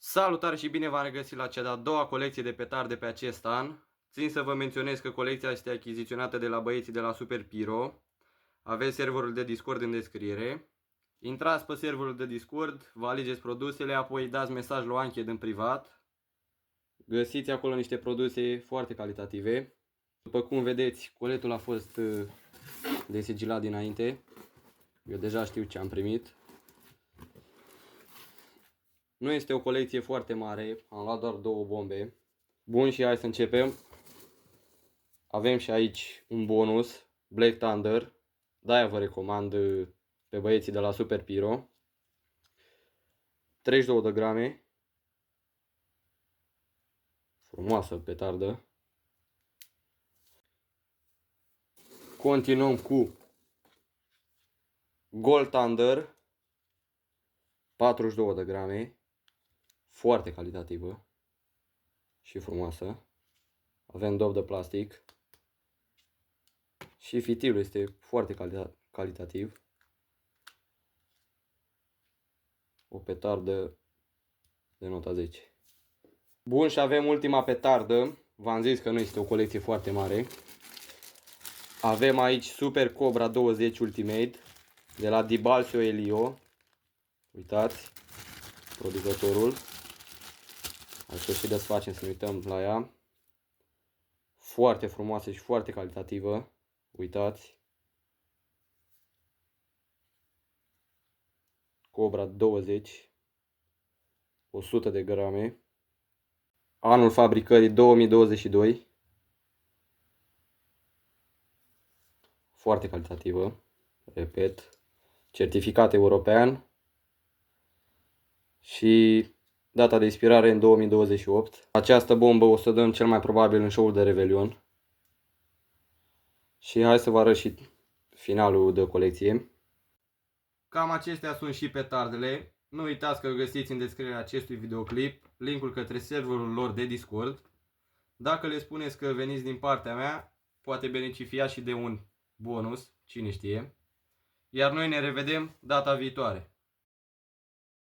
Salutare și bine v-am regăsit la cea de-a doua colecție de petarde pe acest an. Țin să vă menționez că colecția este achiziționată de la băieții de la Super Pyro. Aveți serverul de Discord în descriere. Intrați pe serverul de Discord, vă alegeți produsele, apoi dați mesaj lui Anched în privat. Găsiți acolo niște produse foarte calitative. După cum vedeți, coletul a fost desigilat dinainte. Eu deja știu ce am primit. Nu este o colecție foarte mare, am luat doar două bombe. Bun, și hai să începem. Avem și aici un bonus, Black Thunder. De-aia vă recomand pe băieții de la Super Pyro. 32 de grame. Frumoasă petardă. Continuăm cu Gold Thunder. 42 de grame. Foarte calitativă și frumoasă. Avem dop de plastic. Și fitilul este foarte calitativ. O petardă de nota 10. Bun, și avem ultima petardă. V-am zis că nu este o colecție foarte mare. Avem aici Super Cobra 20 Ultimate de la Dibalsio Elio. Uitați producătorul. Hai să și desfacem să ne uităm la ea. Foarte frumoasă și foarte calitativă. Uitați. Cobra 20. 100 de grame. Anul fabricării 2022. Foarte calitativă. Repet. Certificat european. Și data de expirare în 2028. Această bombă o să dăm cel mai probabil în show-ul de Revelion. Și hai să vă arăt și finalul de colecție. Cam acestea sunt și petardele. Nu uitați că găsiți în descrierea acestui videoclip linkul către serverul lor de Discord. Dacă le spuneți că veniți din partea mea, poate beneficia și de un bonus, cine știe. Iar noi ne revedem data viitoare.